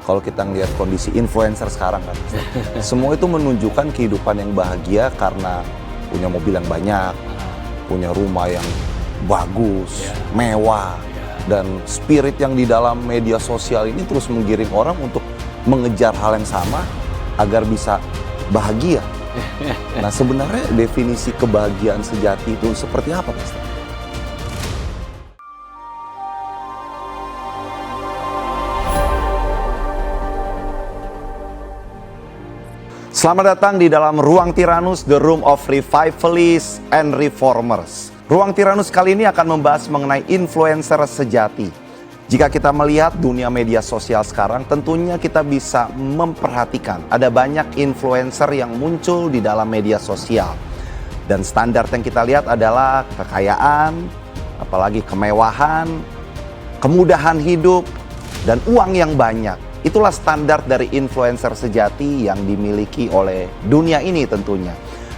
Kalau kita ngelihat kondisi influencer sekarang kan, semua itu menunjukkan kehidupan yang bahagia karena punya mobil yang banyak, punya rumah yang bagus, mewah, dan spirit yang di dalam media sosial ini terus menggiring orang untuk mengejar hal yang sama agar bisa bahagia. Nah, sebenarnya definisi kebahagiaan sejati itu seperti apa, Pastor? Selamat datang di dalam Ruang Tyrannus, The Room of Revivalists and Reformers. Ruang Tyrannus kali ini akan membahas mengenai influencer sejati. Jika kita melihat dunia media sosial sekarang, tentunya kita bisa memperhatikan ada banyak influencer yang muncul di dalam media sosial. Dan standar yang kita lihat adalah kekayaan, apalagi kemewahan, kemudahan hidup, dan uang yang banyak. Itulah standar dari influencer sejati yang dimiliki oleh dunia ini tentunya.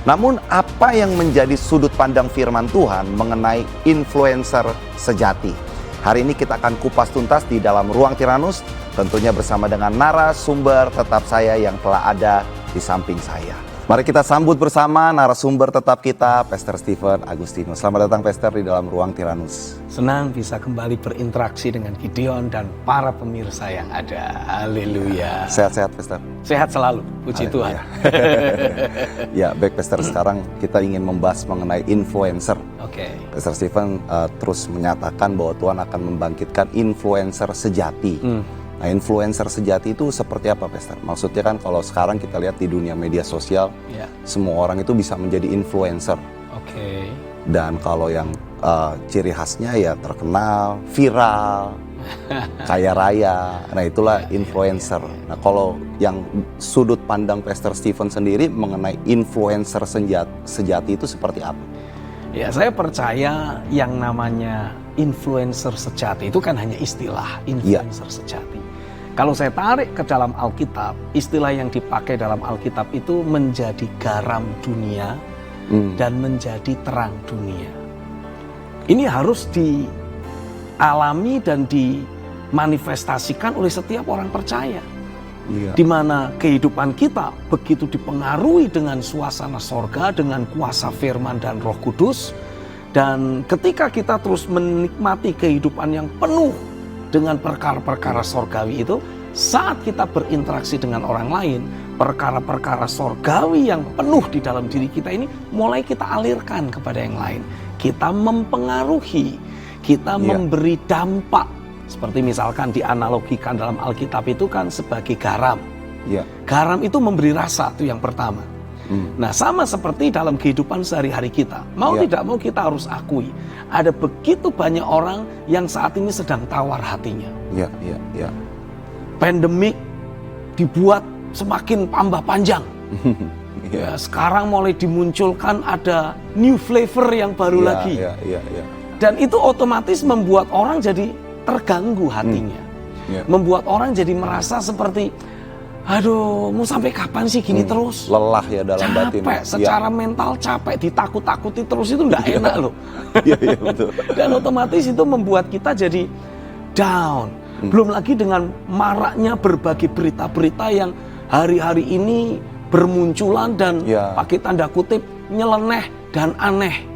Namun apa yang menjadi sudut pandang firman Tuhan mengenai influencer sejati? Hari ini kita akan kupas tuntas di dalam Ruang Tyrannus, tentunya bersama dengan narasumber tetap saya yang telah ada di samping saya. Mari kita sambut bersama narasumber tetap kita, Pastor Stephen Agustinus. Selamat datang, Pastor, di dalam Ruang Tyrannus. Senang bisa kembali berinteraksi dengan Gideon dan para pemirsa yang ada. Haleluya. Sehat-sehat, Pastor? Sehat selalu, puji Tuhan. Ya, baik, Pastor. Sekarang kita ingin membahas mengenai influencer. Oke. Pastor Stephen terus menyatakan bahwa Tuhan akan membangkitkan influencer sejati. Nah, influencer sejati itu seperti apa, Pastor? Maksudnya kan kalau sekarang kita lihat di dunia media sosial, semua orang itu bisa menjadi influencer. Oke. Dan kalau yang ciri khasnya ya terkenal, viral, kaya raya. Nah, itulah influencer. Nah, kalau yang sudut pandang Pastor Stephen sendiri mengenai influencer sejati itu seperti apa? Ya, saya percaya yang namanya influencer sejati itu kan hanya istilah influencer sejati. Kalau saya tarik ke dalam Alkitab, istilah yang dipakai dalam Alkitab itu menjadi garam dunia dan menjadi terang dunia. Ini harus dialami dan dimanifestasikan oleh setiap orang percaya. Di mana kehidupan kita begitu dipengaruhi dengan suasana sorga, dengan kuasa firman dan Roh Kudus. Dan ketika kita terus menikmati kehidupan yang penuh dengan perkara-perkara sorgawi itu, saat kita berinteraksi dengan orang lain, perkara-perkara sorgawi yang penuh di dalam diri kita ini mulai kita alirkan kepada yang lain. Kita mempengaruhi, kita memberi dampak. Seperti misalkan dianalogikan dalam Alkitab itu kan sebagai garam. Garam itu memberi rasa, itu yang pertama. Nah, sama seperti dalam kehidupan sehari-hari kita. Mau tidak mau kita harus akui, ada begitu banyak orang yang saat ini sedang tawar hatinya. Pandemik dibuat semakin tambah panjang. Sekarang mulai dimunculkan ada new flavor yang baru lagi. Dan itu otomatis membuat orang jadi terganggu hatinya. Membuat orang jadi merasa seperti, aduh, mau sampai kapan sih gini terus? Lelah ya dalam batin. Capek, secara mental capek, ditakut-takuti terus itu enggak enak loh. Betul. Dan otomatis itu membuat kita jadi down. Belum lagi dengan maraknya berbagai berita-berita yang hari-hari ini bermunculan dan pakai tanda kutip nyeleneh dan aneh.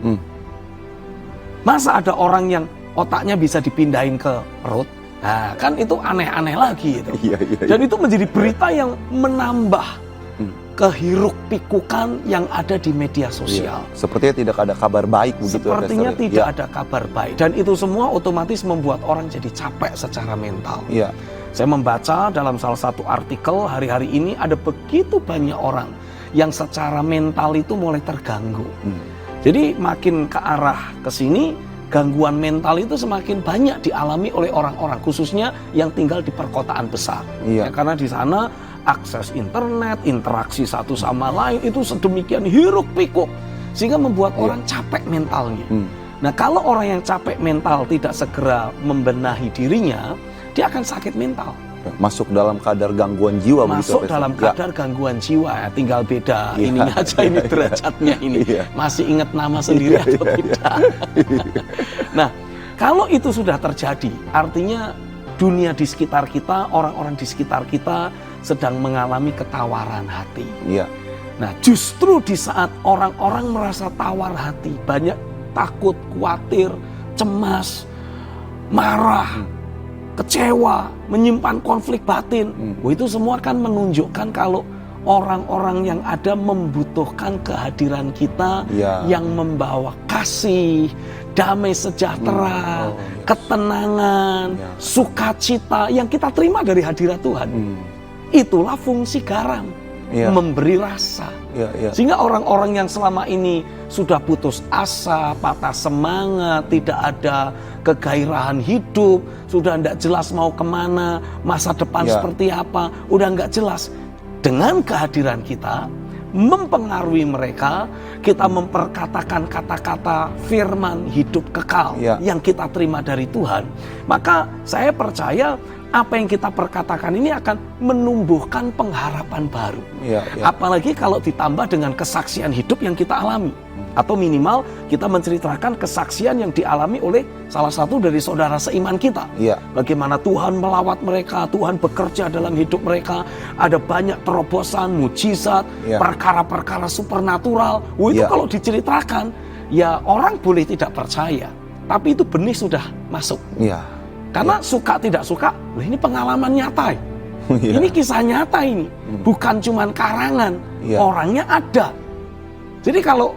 Masa ada orang yang otaknya bisa dipindahin ke perut? Nah, kan itu aneh-aneh lagi itu. Dan itu menjadi berita yang menambah kehiruk-pikukan yang ada di media sosial. Sepertinya tidak ada kabar baik begitu. Sepertinya tidak ada kabar baik. Dan itu semua otomatis membuat orang jadi capek secara mental. Saya membaca dalam salah satu artikel hari-hari ini ada begitu banyak orang yang secara mental itu mulai terganggu. Jadi makin ke arah ke sini, gangguan mental itu semakin banyak dialami oleh orang-orang, khususnya yang tinggal di perkotaan besar. Karena di sana akses internet, interaksi satu sama lain itu sedemikian hiruk pikuk sehingga membuat orang capek mentalnya. Nah, kalau orang yang capek mental tidak segera membenahi dirinya, dia akan sakit mental. Masuk dalam kadar gangguan jiwa. Masuk dalam kadar gangguan jiwa, tinggal beda ininya aja, ini derajatnya ini. Masih ingat nama sendiri atau tidak? Nah, kalau itu sudah terjadi, artinya dunia di sekitar kita, orang-orang di sekitar kita sedang mengalami ketawaran hati. Iya. Nah, justru di saat orang-orang merasa tawar hati, banyak takut, khawatir, cemas, marah, kecewa, menyimpan konflik batin. Itu semua kan menunjukkan kalau orang-orang yang ada membutuhkan kehadiran kita yang membawa kasih, damai sejahtera, ketenangan, sukacita yang kita terima dari hadirat Tuhan. Itulah fungsi garam, memberi rasa. Sehingga orang-orang yang selama ini sudah putus asa, patah semangat, tidak ada kegairahan hidup, sudah tidak jelas mau kemana, masa depan seperti apa, udah nggak jelas. Dengan kehadiran kita, mempengaruhi mereka, kita memperkatakan kata-kata firman hidup kekal yang kita terima dari Tuhan. Maka saya percaya apa yang kita perkatakan ini akan menumbuhkan pengharapan baru. Apalagi kalau ditambah dengan kesaksian hidup yang kita alami. Atau minimal kita menceritakan kesaksian yang dialami oleh salah satu dari saudara seiman kita. Bagaimana Tuhan melawat mereka, Tuhan bekerja dalam hidup mereka. Ada banyak terobosan, mujizat, perkara-perkara supernatural. Itu kalau diceritakan, ya orang boleh tidak percaya. Tapi itu benih sudah masuk. Karena suka tidak suka, ini pengalaman nyata. Ini kisah nyata ini. Bukan cuma karangan, orangnya ada. Jadi kalau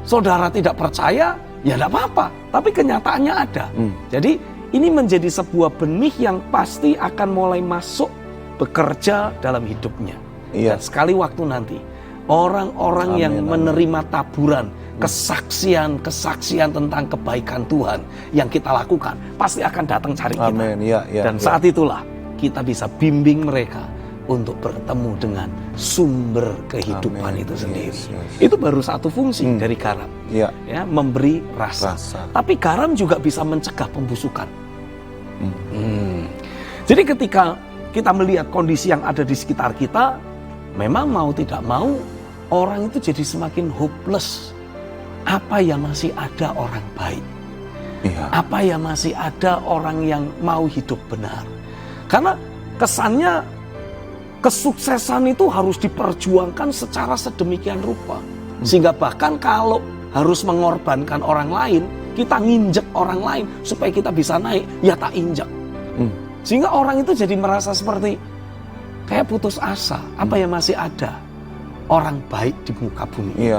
saudara tidak percaya, ya tidak apa-apa. Tapi kenyataannya ada. Jadi ini menjadi sebuah benih yang pasti akan mulai masuk bekerja dalam hidupnya. Dan sekali waktu nanti, orang-orang yang menerima taburan, kesaksian tentang kebaikan Tuhan yang kita lakukan, pasti akan datang cari kita. Dan saat itulah kita bisa bimbing mereka untuk bertemu dengan sumber kehidupan itu sendiri. Itu baru satu fungsi dari garam, memberi rasa. Tapi garam juga bisa mencegah pembusukan. Jadi ketika kita melihat kondisi yang ada di sekitar kita, memang mau tidak mau orang itu jadi semakin hopeless. Apa ya masih ada orang baik? Apa ya masih ada orang yang mau hidup benar? Karena kesannya kesuksesan itu harus diperjuangkan secara sedemikian rupa. Sehingga bahkan kalau harus mengorbankan orang lain, kita nginjek orang lain supaya kita bisa naik, ya tak injek. Sehingga orang itu jadi merasa seperti kayak putus asa. Apa yang masih ada orang baik di muka bumi?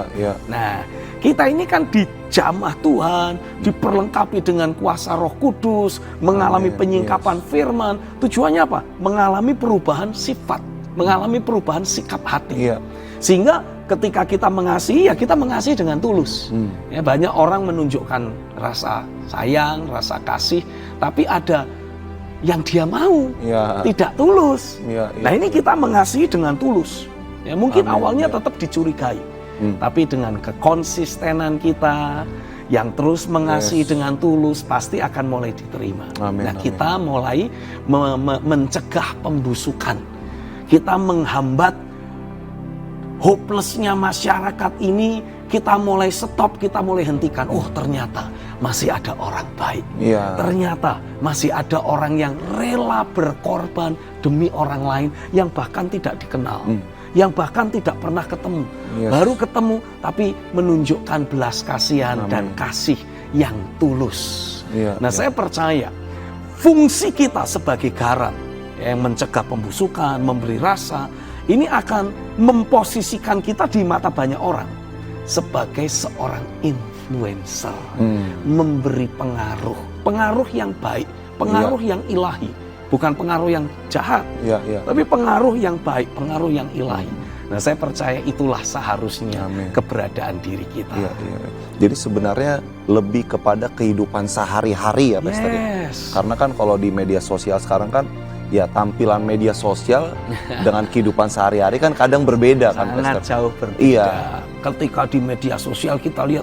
Nah, kita ini kan dijamah Tuhan, diperlengkapi dengan kuasa Roh Kudus, mengalami penyingkapan firman. Tujuannya apa? Mengalami perubahan sifat, mengalami perubahan sikap hati. Sehingga ketika kita mengasihi, ya kita mengasihi dengan tulus. Ya, banyak orang menunjukkan rasa sayang, rasa kasih, tapi ada yang dia mau, tidak tulus. Nah, ini kita mengasihi dengan tulus. Ya, mungkin awalnya tetap dicurigai. Tapi dengan kekonsistenan kita yang terus mengasihi dengan tulus, pasti akan mulai diterima. Kita mulai mencegah pembusukan. Kita menghambat hopelessnya masyarakat ini. Kita mulai stop, kita mulai hentikan. Oh, ternyata masih ada orang baik. Ternyata masih ada orang yang rela berkorban demi orang lain yang bahkan tidak dikenal. Yang bahkan tidak pernah ketemu. Baru ketemu tapi menunjukkan belas kasihan dan kasih yang tulus. Nah, saya percaya fungsi kita sebagai garam yang mencegah pembusukan, memberi rasa, ini akan memposisikan kita di mata banyak orang sebagai seorang influencer, memberi pengaruh yang baik, pengaruh yang ilahi. Bukan pengaruh yang jahat, tapi pengaruh yang baik, pengaruh yang ilahi. Nah, saya percaya itulah seharusnya keberadaan diri kita. Jadi sebenarnya lebih kepada kehidupan sehari-hari ya, Pastor. Karena kan kalau di media sosial sekarang kan, ya tampilan media sosial dengan kehidupan sehari-hari kan kadang berbeda. Sangat jauh berbeda. Ketika di media sosial kita lihat,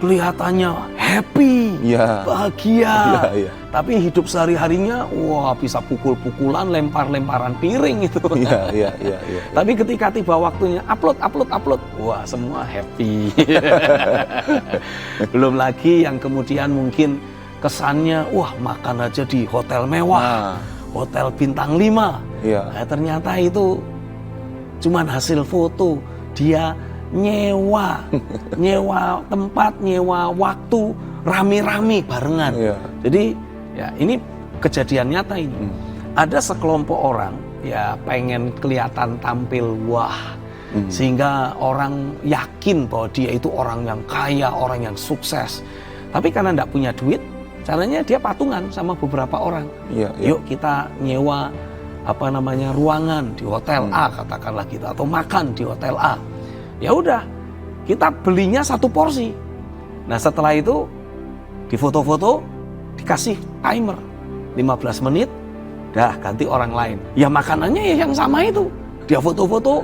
kelihatannya happy, bahagia. Tapi hidup sehari-harinya, wah bisa pukul-pukulan, lempar-lemparan piring itu. Tapi ketika tiba waktunya upload, wah semua happy. Belum lagi yang kemudian mungkin kesannya wah makan aja di hotel mewah, hotel bintang 5. Nah, ternyata itu cuman hasil foto. Dia nyewa tempat, nyewa waktu, rame-rame barengan. Jadi ya ini kejadian nyata ini. Ada sekelompok orang ya pengen kelihatan tampil wah, sehingga orang yakin bahwa dia itu orang yang kaya, orang yang sukses. Tapi karena tidak punya duit, caranya dia patungan sama beberapa orang. Yuk kita nyewa ruangan di hotel A katakanlah gitu, atau makan di hotel A. Ya udah, kita belinya 1 porsi. Nah setelah itu difoto-foto, dikasih timer 15 menit, dah ganti orang lain. Ya makanannya ya yang sama itu, dia foto-foto,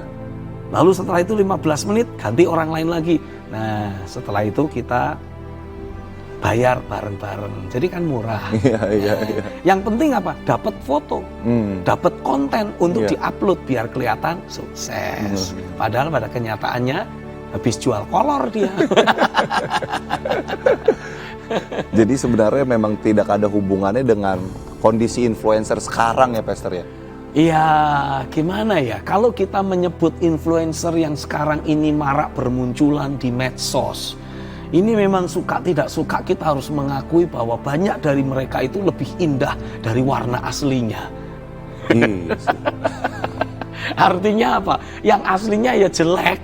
lalu setelah itu 15 menit ganti orang lain lagi. Nah setelah itu kita bayar bareng-bareng, jadi kan murah. Yang penting apa? Dapat foto, dapat konten untuk diupload biar kelihatan sukses. Padahal pada kenyataannya habis jual kolor dia. Jadi sebenarnya memang tidak ada hubungannya dengan kondisi influencer sekarang ya, Pastor ya? Iya, gimana ya? Kalau kita menyebut influencer yang sekarang ini marak bermunculan di medsos, ini memang suka tidak suka kita harus mengakui bahwa banyak dari mereka itu lebih indah dari warna aslinya. Artinya apa? Yang aslinya ya jelek.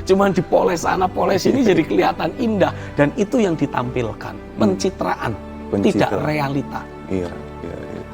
Cuman dipoles sana poles ini jadi kelihatan indah, dan itu yang ditampilkan, pencitraan, tidak realita.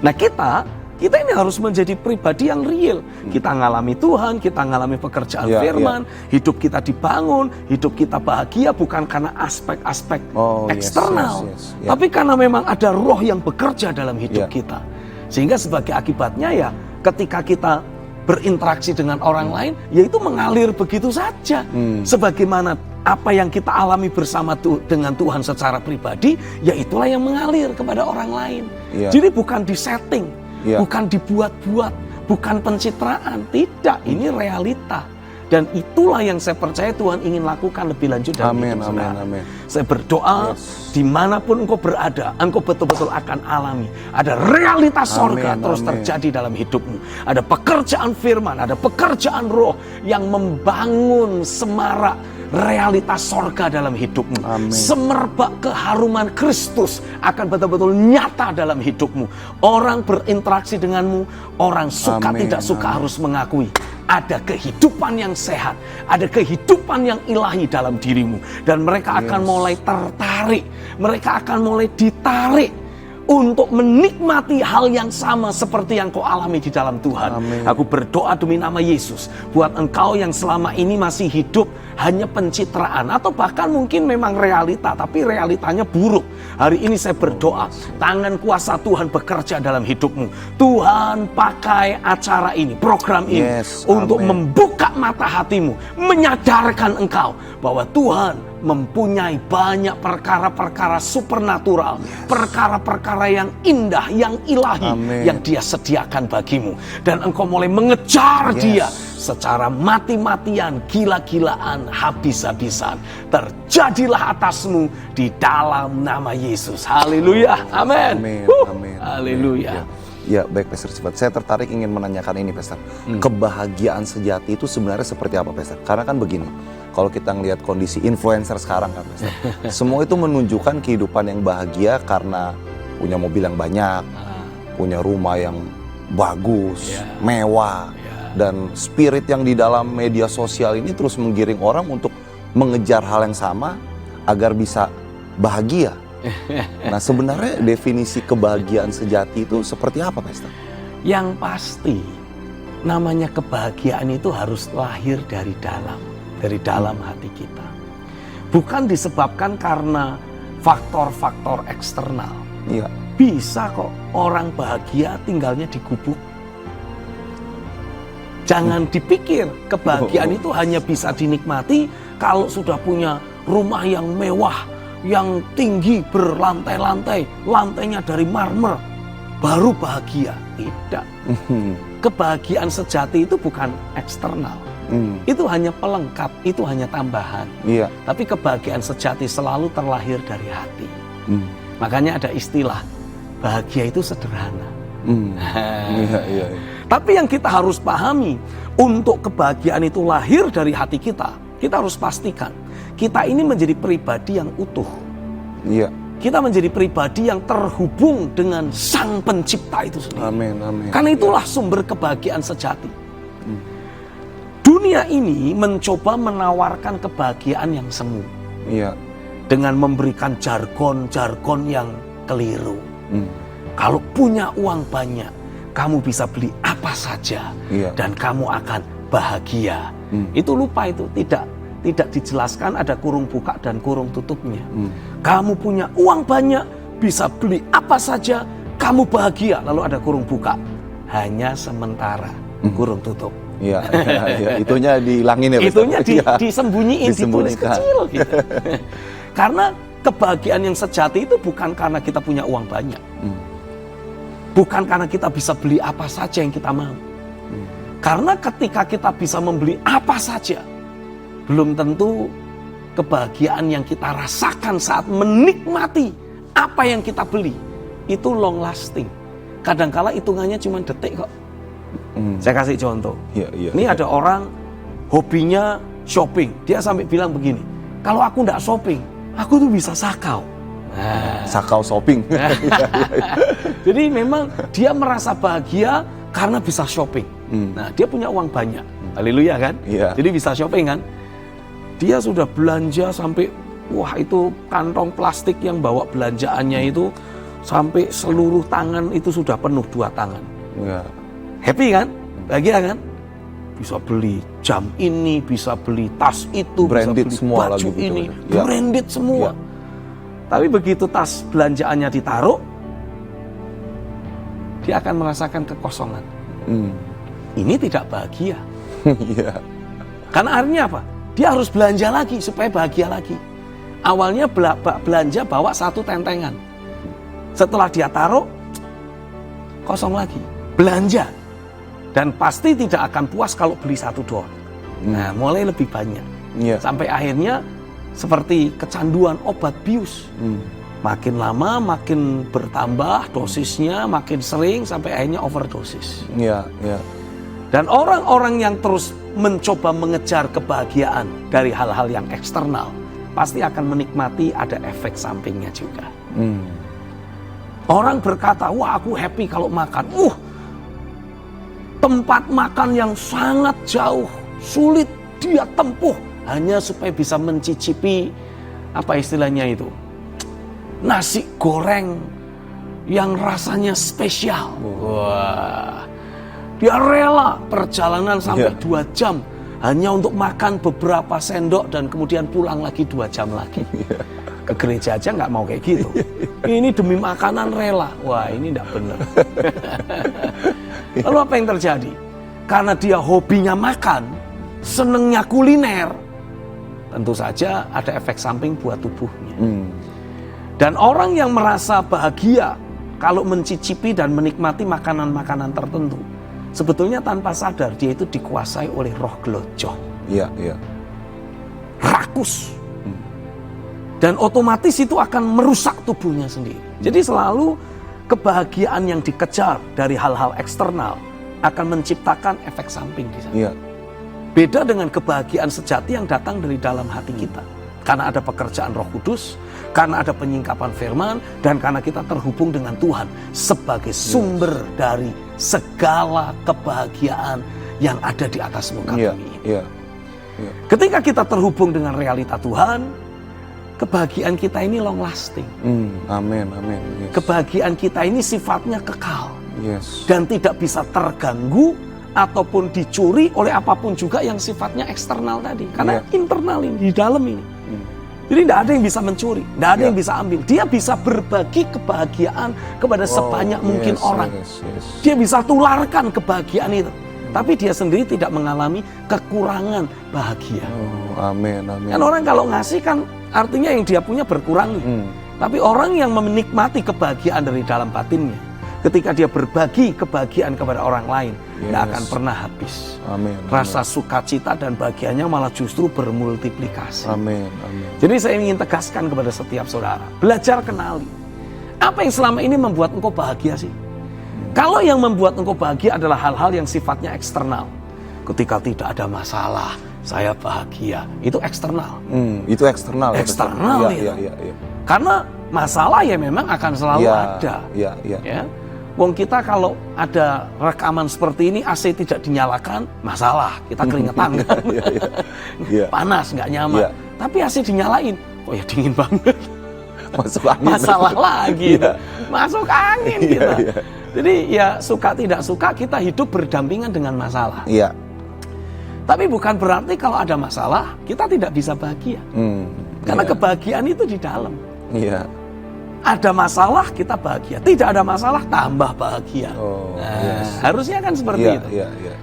Nah kita ini harus menjadi pribadi yang real. Kita ngalami Tuhan, kita ngalami pekerjaan firman, hidup kita dibangun, hidup kita bahagia bukan karena aspek-aspek eksternal, tapi karena memang ada roh yang bekerja dalam hidup kita. Sehingga sebagai akibatnya ya ketika kita berinteraksi dengan orang lain, yaitu mengalir begitu saja. Sebagaimana apa yang kita alami bersama dengan Tuhan secara pribadi, ya itulah yang mengalir kepada orang lain. Jadi bukan disetting, bukan dibuat-buat, bukan pencitraan, tidak, ini realita. Dan itulah yang saya percaya Tuhan ingin lakukan lebih lanjut dalam hidup saudara. Saya berdoa dimanapun engkau berada, engkau betul-betul akan alami ada realitas sorga terus terjadi dalam hidupmu. Ada pekerjaan firman, ada pekerjaan roh yang membangun semarak realitas sorga dalam hidupmu. Semerbak keharuman Kristus akan betul-betul nyata dalam hidupmu. Orang berinteraksi denganmu, orang suka tidak suka harus mengakui ada kehidupan yang sehat, ada kehidupan yang ilahi dalam dirimu. Dan mereka akan mulai tertarik, mereka akan mulai ditarik untuk menikmati hal yang sama seperti yang kau alami di dalam Tuhan. Aku berdoa demi nama Yesus, buat engkau yang selama ini masih hidup hanya pencitraan, atau bahkan mungkin memang realita, tapi realitanya buruk. Hari ini saya berdoa, tangan kuasa Tuhan bekerja dalam hidupmu. Tuhan pakai acara ini, program ini, untuk membuka mata hatimu, menyadarkan engkau bahwa Tuhan mempunyai banyak perkara-perkara supernatural, perkara-perkara yang indah, yang ilahi, yang Dia sediakan bagimu. Dan engkau mulai mengejar Dia secara mati-matian, gila-gilaan, habis-habisan. Terjadilah atasmu di dalam nama Yesus. Haleluya, amin. Haleluya. Ya baik Pastor Sifat, saya tertarik ingin menanyakan ini Pastor. Kebahagiaan sejati itu sebenarnya seperti apa Pastor? Karena kan begini, kalau kita ngelihat kondisi influencer sekarang kan Pastor, semua itu menunjukkan kehidupan yang bahagia karena punya mobil yang banyak, punya rumah yang bagus, mewah, dan spirit yang di dalam media sosial ini terus menggiring orang untuk mengejar hal yang sama agar bisa bahagia. Nah sebenarnya definisi kebahagiaan sejati itu seperti apa Pastor? Yang pasti namanya kebahagiaan itu harus lahir dari dalam hati kita. Bukan disebabkan karena faktor-faktor eksternal. Bisa kok orang bahagia tinggalnya di gubuk. Jangan dipikir kebahagiaan itu hanya bisa dinikmati kalau sudah punya rumah yang mewah, yang tinggi berlantai-lantai, lantainya dari marmer, baru bahagia. Tidak. Kebahagiaan sejati itu bukan eksternal. Itu hanya pelengkap, itu hanya tambahan. Tapi kebahagiaan sejati selalu terlahir dari hati. Makanya ada istilah, bahagia itu sederhana. Iya, iya. Tapi yang kita harus pahami, untuk kebahagiaan itu lahir dari hati kita harus pastikan kita ini menjadi pribadi yang utuh. Iya. Kita menjadi pribadi yang terhubung dengan Sang Pencipta itu sendiri. Amin, amin. Karena itulah sumber kebahagiaan sejati. Dunia ini mencoba menawarkan kebahagiaan yang semu. Iya. Dengan memberikan jargon-jargon yang keliru. Kalau punya uang banyak, kamu bisa beli apa saja, Iya. dan kamu akan bahagia. Itu lupa, itu tidak dijelaskan, ada kurung buka dan kurung tutupnya. Kamu punya uang banyak, bisa beli apa saja, kamu bahagia. Lalu ada kurung buka, hanya sementara, kurung tutup. Iya, iya. Itunya dihilangin ya, Pak? Itunya Iya. disembunyiin, ditulis Disembunyikan. kecil gitu. Karena kebahagiaan yang sejati itu bukan karena kita punya uang banyak. Bukan karena kita bisa beli apa saja yang kita mau. Karena ketika kita bisa membeli apa saja, belum tentu kebahagiaan yang kita rasakan saat menikmati apa yang kita beli itu long lasting. Kadangkala hitungannya cuma detik kok. Saya kasih contoh. Iya, iya. Ini ada orang hobinya shopping. Dia sampai bilang begini, kalau aku nggak shopping, aku tuh bisa sakau. Sakau shopping. Jadi memang dia merasa bahagia karena bisa shopping. Nah, dia punya uang banyak. Haleluya kan? Iya. Jadi bisa shopping kan? Dia sudah belanja sampai, wah itu kantong plastik yang bawa belanjaannya itu sampai seluruh tangan itu sudah penuh, 2 tangan. Iya. Happy kan? Bahagia kan? Bisa beli jam ini, bisa beli tas itu, Branded bisa beli semua baju lagi gitu. ini, Ya. branded semua. Ya. Tapi begitu tas belanjaannya ditaruh, dia akan merasakan kekosongan. Ini tidak bahagia. Iya. Karena artinya apa? Dia harus belanja lagi supaya bahagia lagi. Awalnya belanja bawa 1 tentengan. Setelah dia taruh, kosong lagi. Belanja. Dan pasti tidak akan puas kalau beli 1 doang. Nah, mulai lebih banyak. Iya. Sampai akhirnya seperti kecanduan obat bius. Makin lama makin bertambah dosisnya, makin sering sampai akhirnya overdosis. Iya, iya. Dan orang-orang yang terus mencoba mengejar kebahagiaan dari hal-hal yang eksternal pasti akan menikmati ada efek sampingnya juga. Orang berkata, wah aku happy kalau makan. Tempat makan yang sangat jauh, sulit dia tempuh hanya supaya bisa mencicipi, apa istilahnya itu, nasi goreng yang rasanya spesial. Wah, dia rela perjalanan sampai 2 jam hanya untuk makan beberapa sendok dan kemudian pulang lagi 2 jam lagi. Ke gereja aja nggak mau kayak gitu. Ini demi makanan rela. Wah, ini nggak benar. Lalu apa yang terjadi? Karena dia hobinya makan, senengnya kuliner, tentu saja ada efek samping buat tubuhnya. Dan orang yang merasa bahagia kalau mencicipi dan menikmati makanan-makanan tertentu, sebetulnya tanpa sadar dia itu dikuasai oleh roh gelojoh. Iya, iya. Rakus. Dan otomatis itu akan merusak tubuhnya sendiri. Jadi selalu kebahagiaan yang dikejar dari hal-hal eksternal akan menciptakan efek samping di sana. Iya. Beda dengan kebahagiaan sejati yang datang dari dalam hati kita. Karena ada pekerjaan Roh Kudus, karena ada penyingkapan firman, dan karena kita terhubung dengan Tuhan sebagai sumber dari segala kebahagiaan yang ada di atas muka Iya, bumi. iya. Ketika kita terhubung dengan realita Tuhan, kebahagiaan kita ini long lasting. Amin, amin. Yes. Kebahagiaan kita ini sifatnya kekal. Yes. Dan tidak bisa terganggu ataupun dicuri oleh apapun juga yang sifatnya eksternal tadi. Karena internal ini, di dalam ini. Jadi tidak ada yang bisa mencuri, tidak ada yang bisa ambil. Dia bisa berbagi kebahagiaan kepada sebanyak mungkin orang. Dia bisa tularkan kebahagiaan itu. Tapi dia sendiri tidak mengalami kekurangan bahagia. Amin, amin. Kan orang kalau ngasih kan artinya yang dia punya berkurang. Tapi orang yang menikmati kebahagiaan dari dalam batinnya, ketika dia berbagi kebahagiaan kepada orang lain, tidak akan pernah habis. Amin. Rasa sukacita dan bahagianya malah justru bermultiplikasi. Amin, amin. Jadi saya ingin tegaskan kepada setiap saudara, belajar kenali Apa yang selama ini membuat engkau bahagia sih? Kalau yang membuat engkau bahagia adalah hal-hal yang sifatnya eksternal. Ketika tidak ada masalah, saya bahagia. Itu eksternal. Itu eksternal. Eksternal ya. ya. Karena masalah ya memang akan selalu ada. Ya. Wong kita kalau ada rekaman seperti ini, AC tidak dinyalakan, masalah. Kita keringetan kan. Panas, nggak nyaman. Tapi AC dinyalain, kok ya dingin banget. Masuk angin. Masalah lagi. Masuk angin kita. Jadi ya suka tidak suka kita hidup berdampingan dengan masalah. Iya. Tapi bukan berarti kalau ada masalah kita tidak bisa bahagia. Karena kebahagiaan itu di dalam. Iya. Ada masalah kita bahagia, tidak ada masalah tambah bahagia. Harusnya kan seperti itu.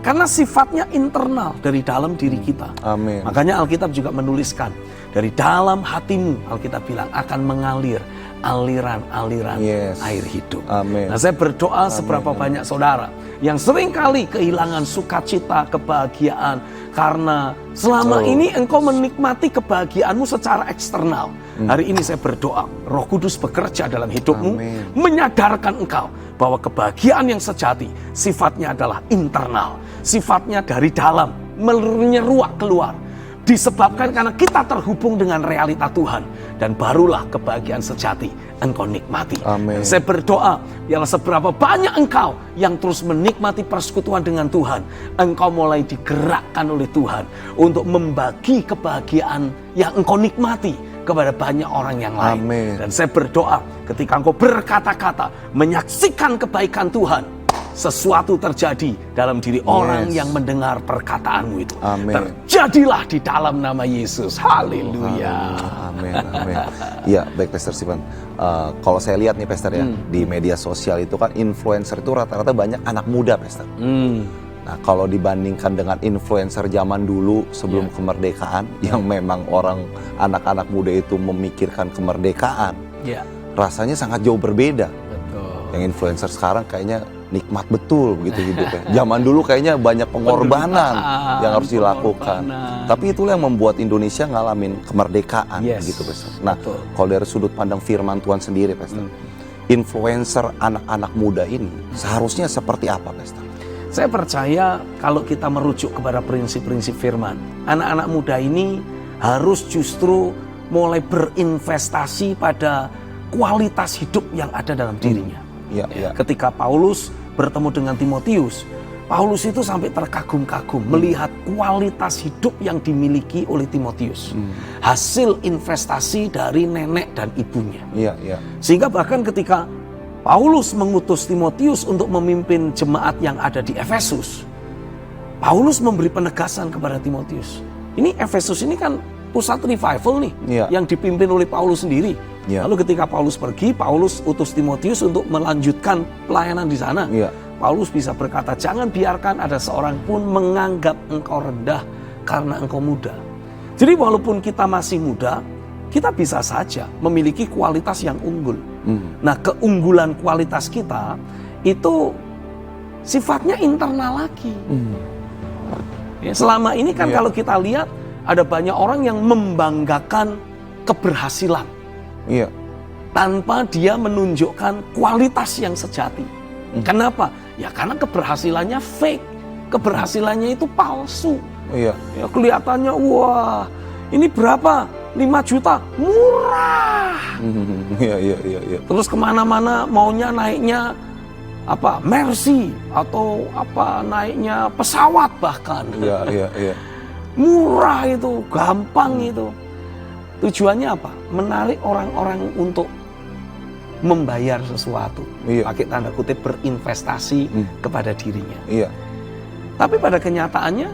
Karena sifatnya internal dari dalam diri kita. Amin. Makanya Alkitab juga menuliskan dari dalam hatimu, Alkitab bilang akan mengalir aliran-aliran air hidup. Amin. Nah, saya berdoa seberapa banyak saudara yang sering kali kehilangan sukacita, kebahagiaan karena selama ini engkau menikmati kebahagiaanmu secara eksternal. Hari ini saya berdoa, Roh Kudus bekerja dalam hidupmu, menyadarkan engkau bahwa kebahagiaan yang sejati sifatnya adalah internal, sifatnya dari dalam, menyeruak keluar. Disebabkan karena kita terhubung dengan realita Tuhan. Dan barulah kebahagiaan sejati engkau nikmati. Amin. Saya berdoa, biarlah seberapa banyak engkau yang terus menikmati persekutuan dengan Tuhan, engkau mulai digerakkan oleh Tuhan untuk membagi kebahagiaan yang engkau nikmati kepada banyak orang yang lain. Amin. Dan saya berdoa ketika engkau berkata-kata, menyaksikan kebaikan Tuhan, sesuatu terjadi dalam diri orang yang mendengar perkataanmu itu. Amin. Terjadilah di dalam nama Yesus. Haleluya. Amin. Iya, baik Pastor Stephen. Kalau saya lihat nih Pastor ya, di media sosial itu kan influencer itu rata-rata banyak anak muda Pastor. Nah, kalau dibandingkan dengan influencer zaman dulu sebelum kemerdekaan, yang memang orang anak-anak muda itu memikirkan kemerdekaan, rasanya sangat jauh berbeda. Betul. Yang influencer sekarang kayaknya nikmat betul begitu hidupnya. Zaman dulu kayaknya banyak pengorbanan yang harus dilakukan. Tapi itulah yang membuat Indonesia ngalamin kemerdekaan gitu, Pastor. Nah, kalau dari sudut pandang firman Tuhan sendiri, Pastor, influencer anak-anak muda ini seharusnya seperti apa, Pastor? Saya percaya kalau kita merujuk kepada prinsip-prinsip firman, anak-anak muda ini harus justru mulai berinvestasi pada kualitas hidup yang ada dalam dirinya. Ketika Paulus bertemu dengan Timotius, Paulus itu sampai terkagum-kagum melihat kualitas hidup yang dimiliki oleh Timotius. Hasil investasi dari nenek dan ibunya. Sehingga bahkan ketika Paulus mengutus Timotius untuk memimpin jemaat yang ada di Efesus, Paulus memberi penegasan kepada Timotius. Ini Efesus ini kan pusat revival nih, yang dipimpin oleh Paulus sendiri. Lalu ketika Paulus pergi, Paulus utus Timotius untuk melanjutkan pelayanan di sana. Paulus bisa berkata, jangan biarkan ada seorang pun menganggap engkau rendah karena engkau muda. Jadi walaupun kita masih muda, kita bisa saja memiliki kualitas yang unggul. Nah, keunggulan kualitas kita itu sifatnya internal lagi. Selama ini kan kalau kita lihat, ada banyak orang yang membanggakan keberhasilan. Tanpa dia menunjukkan kualitas yang sejati. Kenapa? Ya karena keberhasilannya fake. Keberhasilannya itu palsu. Ya, kelihatannya wah, ini berapa? 5 juta, murah. Terus kemana-mana maunya naiknya apa? Mercy atau apa? Naiknya pesawat bahkan. Murah itu, gampang itu. Tujuannya apa? Menarik orang-orang untuk membayar sesuatu. Pakai tanda kutip berinvestasi kepada dirinya. Tapi pada kenyataannya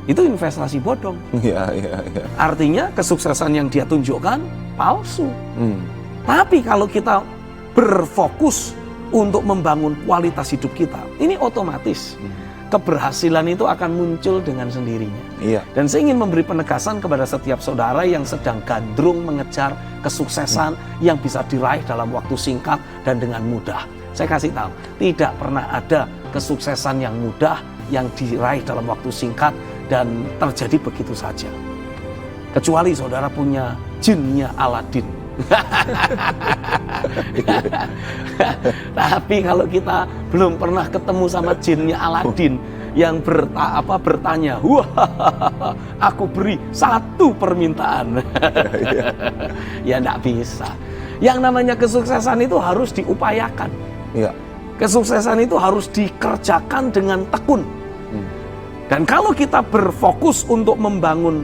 itu investasi bodong. Artinya kesuksesan yang dia tunjukkan palsu. Tapi kalau kita berfokus untuk membangun kualitas hidup kita, ini otomatis keberhasilan itu akan muncul dengan sendirinya. Dan saya ingin memberi penegasan kepada setiap saudara yang sedang gandrung mengejar kesuksesan yang bisa diraih dalam waktu singkat dan dengan mudah. Saya kasih tahu, tidak pernah ada kesuksesan yang mudah yang diraih dalam waktu singkat dan terjadi begitu saja. Kecuali saudara punya jinnya Aladin. Tapi kalau kita belum pernah ketemu sama jinnya Aladin yang bertanya, wah, aku beri satu permintaan. Ya enggak bisa. Yang namanya kesuksesan itu harus diupayakan. Iya. Kesuksesan itu harus dikerjakan dengan tekun. Dan kalau kita berfokus untuk membangun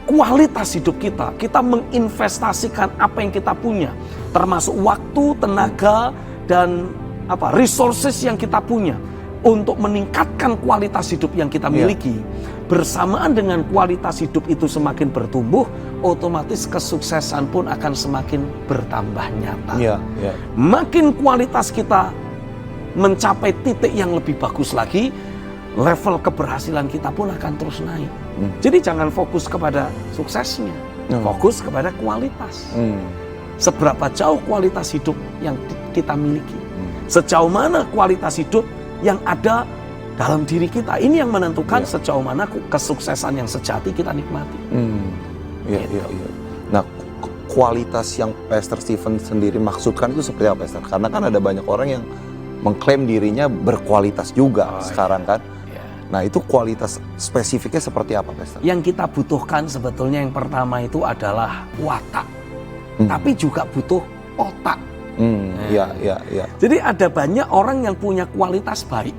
kualitas hidup kita, kita menginvestasikan apa yang kita punya, termasuk waktu, tenaga, dan resources yang kita punya untuk meningkatkan kualitas hidup yang kita miliki. Bersamaan dengan kualitas hidup itu semakin bertumbuh, otomatis kesuksesan pun akan semakin bertambah nyata. Makin kualitas kita mencapai titik yang lebih bagus lagi, level keberhasilan kita pun akan terus naik. Jadi jangan fokus kepada suksesnya, fokus kepada kualitas. Seberapa jauh kualitas hidup yang kita miliki, sejauh mana kualitas hidup yang ada dalam diri kita, ini yang menentukan sejauh mana kesuksesan yang sejati kita nikmati. Nah, kualitas yang Pastor Stephen sendiri maksudkan itu seperti apa, Pastor? Karena kan ada banyak orang yang mengklaim dirinya berkualitas juga sekarang kan. Nah, itu kualitas spesifiknya seperti apa, Pastor? Yang kita butuhkan sebetulnya yang pertama itu adalah watak, tapi juga butuh otak. Jadi ada banyak orang yang punya kualitas baik.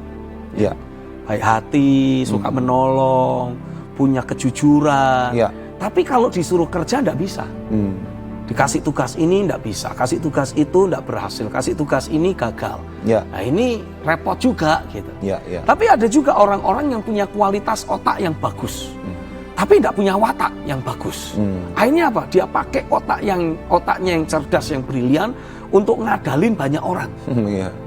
Baik hati, suka menolong, punya kejujuran. Tapi kalau disuruh kerja enggak bisa. Dikasih tugas ini enggak bisa, kasih tugas itu enggak berhasil, kasih tugas ini gagal. Nah, ini repot juga gitu. Tapi ada juga orang-orang yang punya kualitas otak yang bagus, tapi enggak punya watak yang bagus. Akhirnya apa? Dia pakai otaknya yang cerdas, yang brilian untuk ngadalin banyak orang,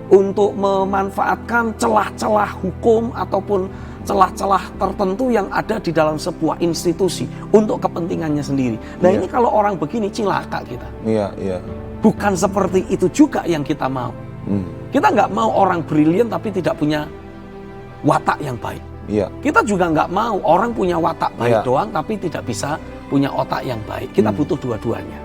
untuk memanfaatkan celah-celah hukum ataupun celah-celah tertentu yang ada di dalam sebuah institusi untuk kepentingannya sendiri. Nah, ini kalau orang begini cilaka kita. Bukan seperti itu juga yang kita mau. Kita nggak mau orang brilian tapi tidak punya watak yang baik. Kita juga nggak mau orang punya watak baik doang tapi tidak bisa punya otak yang baik. Kita butuh dua-duanya.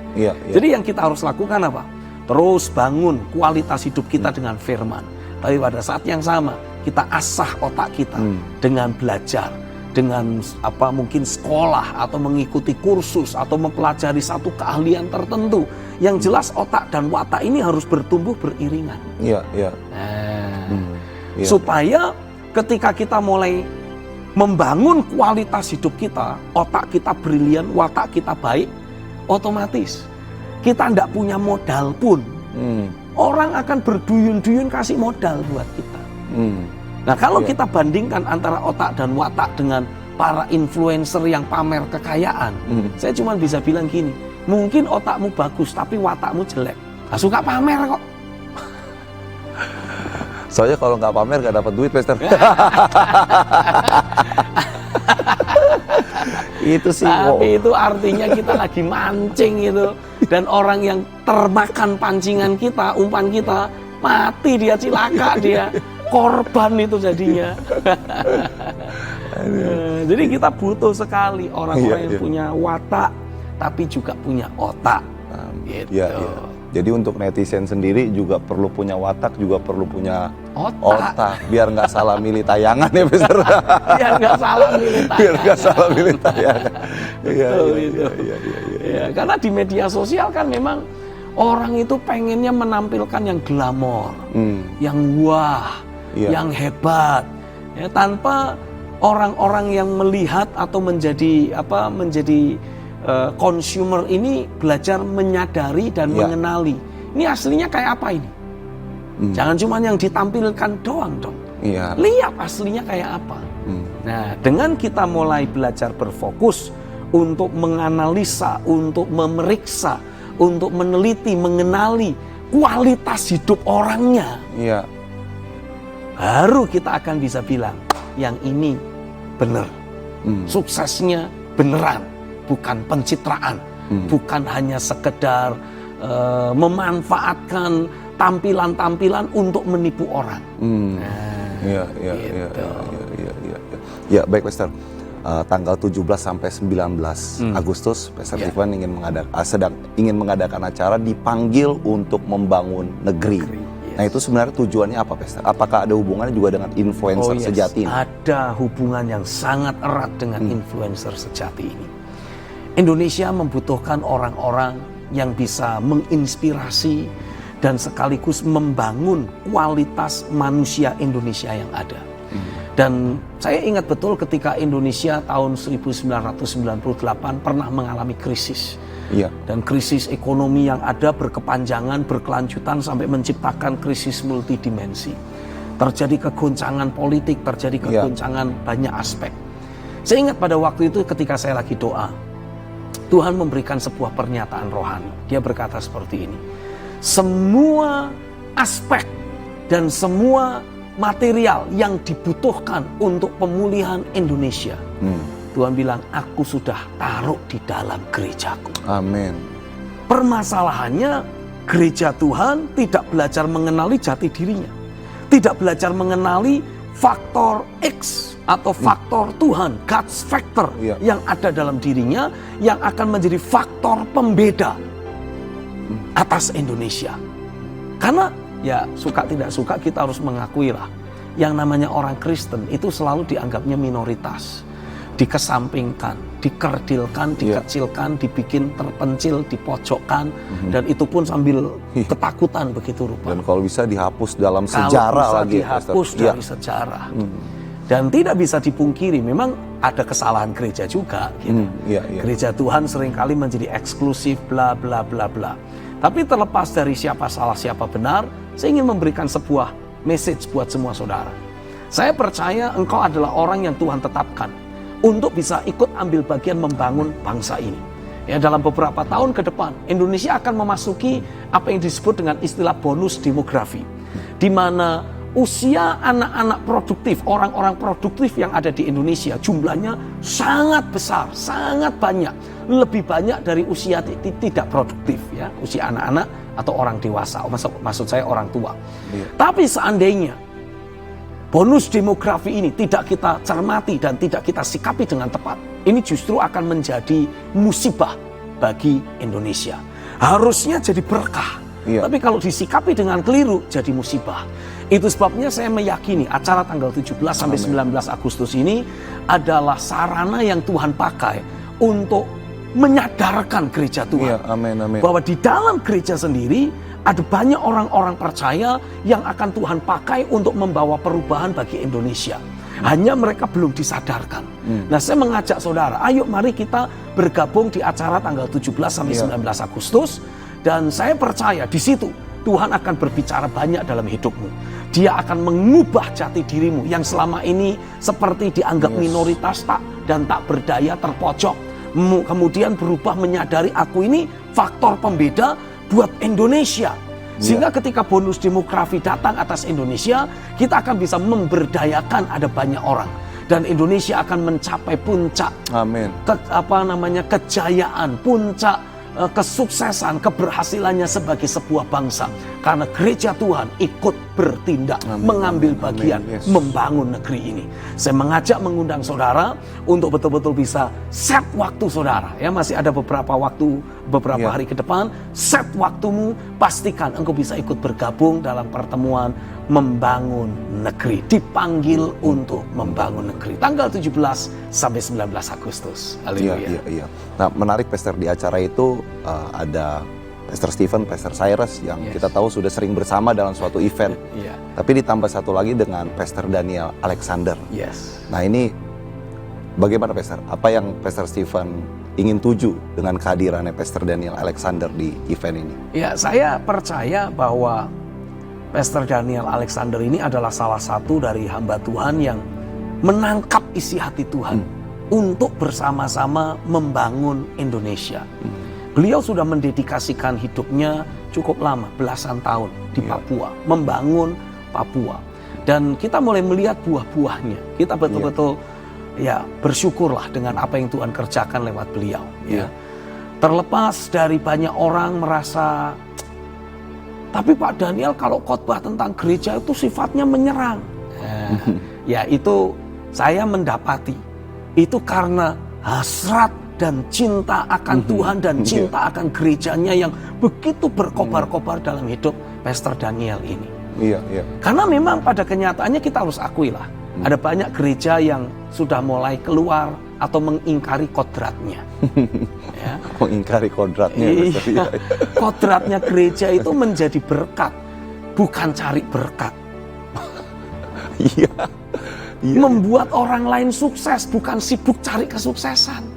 Jadi yang kita harus lakukan apa? Terus bangun kualitas hidup kita dengan firman. Tapi pada saat yang sama kita asah otak kita dengan belajar, dengan mungkin sekolah atau mengikuti kursus atau mempelajari satu keahlian tertentu. Yang jelas otak dan watak ini harus bertumbuh beriringan. Supaya ketika kita mulai membangun kualitas hidup kita, otak kita brilian, watak kita baik, otomatis kita tidak punya modal pun. Orang akan berduyun-duyun kasih modal buat kita. Nah, kalau kita bandingkan antara otak dan watak dengan para influencer yang pamer kekayaan, saya cuma bisa bilang gini, mungkin otakmu bagus tapi watakmu jelek. Nah, suka pamer kok. Soalnya kalau nggak pamer nggak dapat duit, Pastor. Itu sih. Tapi itu artinya kita lagi mancing itu. Dan orang yang termakan pancingan kita, umpan kita, mati dia, cilaka dia. Korban itu jadinya. Jadi kita butuh sekali orang-orang yang punya watak, tapi juga punya otak. Gitu. Jadi untuk netizen sendiri juga perlu punya watak, juga perlu punya otak. Biar nggak salah milih tayangan ya, Pastor. Biar nggak salah milih tayangan. Biar nggak salah milih tayangan. Karena di media sosial kan memang orang itu pengennya menampilkan yang glamor, yang wah, yang hebat, ya, tanpa orang-orang yang melihat atau menjadi consumer ini belajar menyadari dan mengenali ini aslinya kayak apa ini. Jangan cuma yang ditampilkan doang dong. Lihat aslinya kayak apa. Nah, dengan kita mulai belajar berfokus untuk menganalisa, untuk memeriksa, untuk meneliti, mengenali kualitas hidup orangnya, baru kita akan bisa bilang yang ini benar. Suksesnya beneran, bukan pencitraan, bukan hanya sekedar memanfaatkan tampilan-tampilan untuk menipu orang. Ya, baik, Pastor. tanggal 17 sampai 19 Agustus, Pastor Stephen ingin mengadakan acara dipanggil untuk membangun negeri. Nah itu sebenarnya tujuannya apa, Pastor? Apakah ada hubungannya juga dengan influencer sejati ini? Ada hubungan yang sangat erat dengan influencer sejati ini. Indonesia membutuhkan orang-orang yang bisa menginspirasi dan sekaligus membangun kualitas manusia Indonesia yang ada. Dan saya ingat betul ketika Indonesia tahun 1998 pernah mengalami krisis. Dan krisis ekonomi yang ada berkepanjangan, berkelanjutan sampai menciptakan krisis multidimensi. Terjadi kegoncangan politik, terjadi kegoncangan banyak aspek. Saya ingat pada waktu itu ketika saya lagi doa, Tuhan memberikan sebuah pernyataan rohani. Dia berkata seperti ini, semua aspek dan semua material yang dibutuhkan untuk pemulihan Indonesia, Tuhan bilang, aku sudah taruh di dalam gerejaku. Amin. Permasalahannya, gereja Tuhan tidak belajar mengenali jati dirinya. Tidak belajar mengenali faktor X atau faktor Tuhan, God's factor yang ada dalam dirinya, yang akan menjadi faktor pembeda atas Indonesia. Karena ya suka tidak suka kita harus mengakui lah, yang namanya orang Kristen itu selalu dianggapnya minoritas, dikesampingkan, dikerdilkan, dikecilkan, dibikin terpencil, dipojokkan, dan itu pun sambil ketakutan begitu rupa. Dan kalau bisa dihapus dalam sejarah lagi. Dihapus dari sejarah. Dan tidak bisa dipungkiri, memang ada kesalahan gereja juga. Gitu. Gereja Tuhan seringkali menjadi eksklusif, bla bla bla bla. Tapi terlepas dari siapa salah siapa benar, saya ingin memberikan sebuah message buat semua saudara. Saya percaya engkau adalah orang yang Tuhan tetapkan untuk bisa ikut ambil bagian membangun bangsa ini. Ya, dalam beberapa tahun ke depan, Indonesia akan memasuki apa yang disebut dengan istilah bonus demografi, di mana usia anak-anak produktif, orang-orang produktif yang ada di Indonesia jumlahnya sangat besar, sangat banyak, lebih banyak dari usia tidak produktif, ya, usia anak-anak atau orang dewasa, maksud saya orang tua. Tapi seandainya bonus demografi ini tidak kita cermati dan tidak kita sikapi dengan tepat, ini justru akan menjadi musibah bagi Indonesia. Harusnya jadi berkah, tapi kalau disikapi dengan keliru jadi musibah. Itu sebabnya saya meyakini acara tanggal 17 sampai 19 Agustus ini adalah sarana yang Tuhan pakai untuk menyadarkan gereja Tuhan. Bahwa di dalam gereja sendiri ada banyak orang-orang percaya yang akan Tuhan pakai untuk membawa perubahan bagi Indonesia. Hanya mereka belum disadarkan. Nah, saya mengajak saudara, ayo mari kita bergabung di acara tanggal 17 sampai 19 Agustus. Dan saya percaya di situ Tuhan akan berbicara banyak dalam hidupmu. Dia akan mengubah jati dirimu yang selama ini seperti dianggap minoritas dan tak berdaya, terpojok. Kemudian berubah menyadari aku ini faktor pembeda buat Indonesia. Sehingga ketika bonus demografi datang atas Indonesia, kita akan bisa memberdayakan ada banyak orang. Dan Indonesia akan mencapai puncak kejayaan, puncak kesuksesan, keberhasilannya sebagai sebuah bangsa. Karena gereja Tuhan ikut bertindak, mengambil bagian, membangun negeri ini. Saya mengajak mengundang saudara untuk betul-betul bisa set waktu saudara. Ya, masih ada beberapa hari ke depan. Set waktumu, pastikan engkau bisa ikut bergabung dalam pertemuan membangun negeri. Dipanggil untuk membangun negeri. Tanggal 17 sampai 19 Agustus. Haleluya. Nah, menarik Pastor, di acara itu ada Pastor Stephen, Pastor Cyrus yang kita tahu sudah sering bersama dalam suatu event. Tapi ditambah satu lagi dengan Pastor Daniel Alexander. Nah, ini bagaimana Pastor? Apa yang Pastor Stephen ingin tuju dengan kehadirannya Pastor Daniel Alexander di event ini? Ya, saya percaya bahwa Pastor Daniel Alexander ini adalah salah satu dari hamba Tuhan yang menangkap isi hati Tuhan untuk bersama-sama membangun Indonesia. Beliau sudah mendedikasikan hidupnya cukup lama, belasan tahun di Papua, membangun Papua. Dan kita mulai melihat buah-buahnya. Kita betul-betul bersyukurlah dengan apa yang Tuhan kerjakan lewat beliau. Terlepas dari banyak orang merasa, tapi Pak Daniel kalau khotbah tentang gereja itu sifatnya menyerang. Ya itu saya mendapati itu karena hasrat dan cinta akan Tuhan dan cinta akan gerejanya yang begitu berkobar-kobar dalam hidup Pastor Daniel ini. Karena memang pada kenyataannya kita harus akui lah, ada banyak gereja yang sudah mulai keluar atau mengingkari kodratnya. Ya. Mengingkari kodratnya. Iya. Kodratnya gereja itu menjadi berkat, bukan cari berkat. Iya. Membuat orang lain sukses, bukan sibuk cari kesuksesan.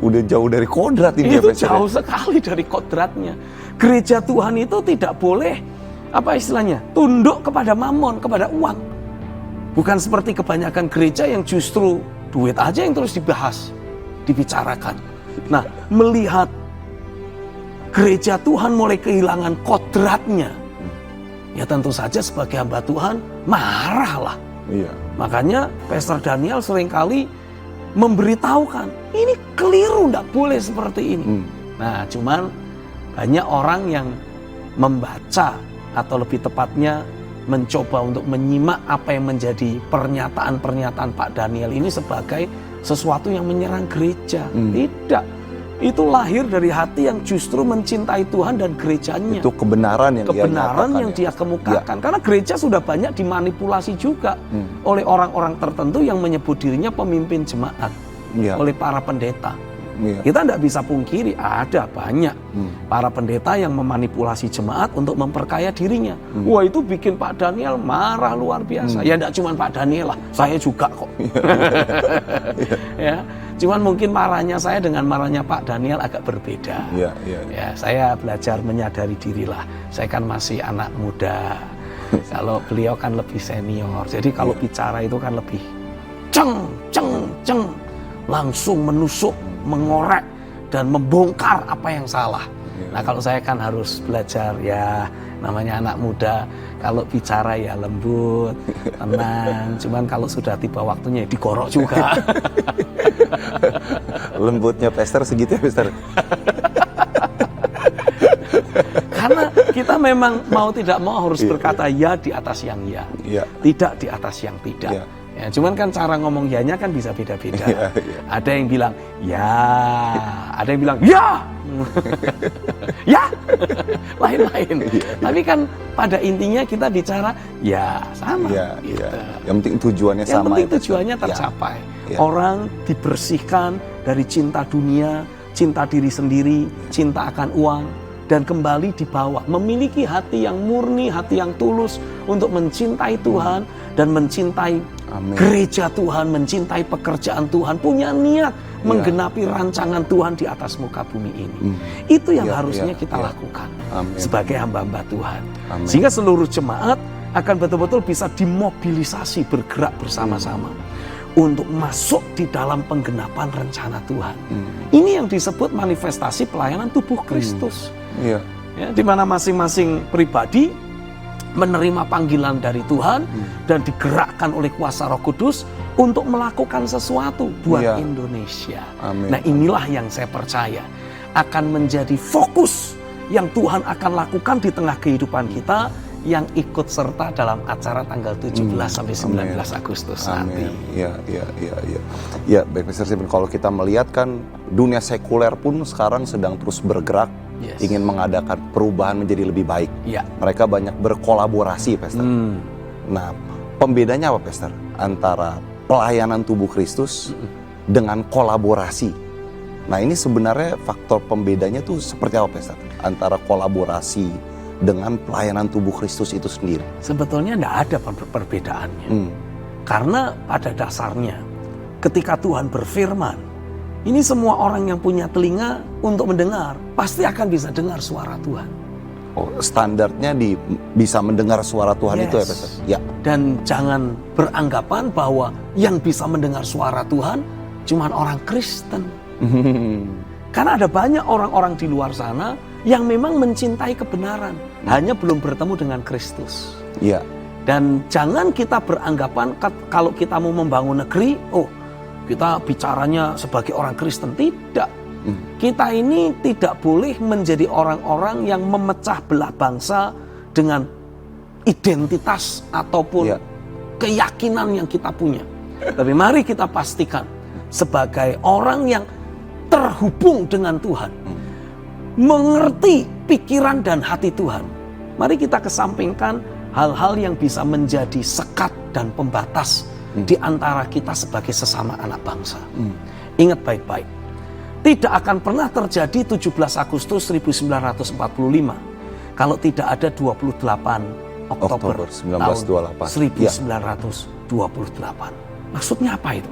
Udah jauh dari kodrat ini. Itu jauh sekali dari kodratnya. Gereja Tuhan itu tidak boleh, apa istilahnya, tunduk kepada mamon, kepada uang. Bukan seperti kebanyakan gereja yang justru duit aja yang terus dibahas, dibicarakan. Nah, melihat gereja Tuhan mulai kehilangan kodratnya, ya tentu saja sebagai hamba Tuhan marah lah. Iya. Makanya Pastor Daniel seringkali memberitahukan, ini keliru, tidak boleh seperti ini. Nah, cuman banyak orang yang membaca atau lebih tepatnya mencoba untuk menyimak apa yang menjadi pernyataan-pernyataan Pak Daniel ini sebagai sesuatu yang menyerang gereja. Tidak. Itu lahir dari hati yang justru mencintai Tuhan dan gerejanya. Itu kebenaran yang dia kemukakan. Karena gereja sudah banyak dimanipulasi juga oleh orang-orang tertentu yang menyebut dirinya pemimpin jemaat, oleh para pendeta. Kita tidak bisa pungkiri ada banyak para pendeta yang memanipulasi jemaat untuk memperkaya dirinya. Wah, itu bikin Pak Daniel marah luar biasa. Ya tidak cuma Pak Daniel lah, saya juga kok. Ya, cuman mungkin marahnya saya dengan marahnya Pak Daniel agak berbeda. Ya, saya belajar menyadari dirilah. Saya kan masih anak muda. Kalau beliau kan lebih senior. Jadi kalau bicara itu kan lebih ceng, langsung menusuk, mengorek dan membongkar apa yang salah. Nah, kalau saya kan harus belajar, ya namanya anak muda, kalau bicara ya lembut, tenang. Cuman kalau sudah tiba waktunya ya digorok juga. Lembutnya Pastor segitu ya, Pastor? Karena kita memang mau tidak mau harus berkata ya di atas yang ya, tidak di atas yang tidak. Ya, cuman kan cara ngomong ya-nya kan bisa beda-beda. Ada yang bilang ya, ada yang bilang ya, ya, lain-lain. Tapi kan pada intinya kita bicara ya sama. Gitu. Yang penting tujuannya sama. Yang penting tujuannya tercapai. Orang dibersihkan dari cinta dunia, cinta diri sendiri, cinta akan uang, dan kembali dibawa memiliki hati yang murni, hati yang tulus untuk mencintai Tuhan dan mencintai gereja Tuhan, mencintai pekerjaan Tuhan, punya niat menggenapi rancangan Tuhan di atas muka bumi ini. Itu yang harusnya kita lakukan sebagai hamba-hamba Tuhan. Sehingga seluruh jemaat akan betul-betul bisa dimobilisasi, bergerak bersama-sama untuk masuk di dalam penggenapan rencana Tuhan. Ini yang disebut manifestasi pelayanan tubuh Kristus. Ya, di mana masing-masing pribadi menerima panggilan dari Tuhan dan digerakkan oleh kuasa Roh Kudus untuk melakukan sesuatu buat Indonesia. Nah, inilah yang saya percaya akan menjadi fokus yang Tuhan akan lakukan di tengah kehidupan kita yang ikut serta dalam acara tanggal 17 sampai 19 Agustus nanti. Ya, baik Mr. Stephen, kalau kita melihat kan dunia sekuler pun sekarang sedang terus bergerak, ingin mengadakan perubahan menjadi lebih baik. Mereka banyak berkolaborasi, Pastor. Nah, pembedanya apa, Pastor? Antara pelayanan tubuh Kristus dengan kolaborasi. Nah, ini sebenarnya faktor pembedanya tuh seperti apa, Pastor? Antara kolaborasi dengan pelayanan tubuh Kristus itu sendiri. Sebetulnya tidak ada perbedaannya. Karena pada dasarnya ketika Tuhan berfirman, ini semua orang yang punya telinga untuk mendengar pasti akan bisa dengar suara Tuhan. Oh, standarnya bisa mendengar suara Tuhan itu ya, Pastor? Ya. Dan jangan beranggapan bahwa yang bisa mendengar suara Tuhan cuma orang Kristen. Karena ada banyak orang-orang di luar sana yang memang mencintai kebenaran, hanya belum bertemu dengan Kristus. Dan jangan kita beranggapan kalau kita mau membangun negeri, oh kita bicaranya sebagai orang Kristen. Tidak. Kita ini tidak boleh menjadi orang-orang yang memecah belah bangsa dengan identitas ataupun keyakinan yang kita punya. Tapi mari kita pastikan sebagai orang yang terhubung dengan Tuhan, mengerti pikiran dan hati Tuhan, mari kita kesampingkan hal-hal yang bisa menjadi sekat dan pembatas di antara kita sebagai sesama anak bangsa. Ingat baik-baik, tidak akan pernah terjadi 17 Agustus 1945 kalau tidak ada 28 Oktober 1928. tahun 1928. Maksudnya apa itu?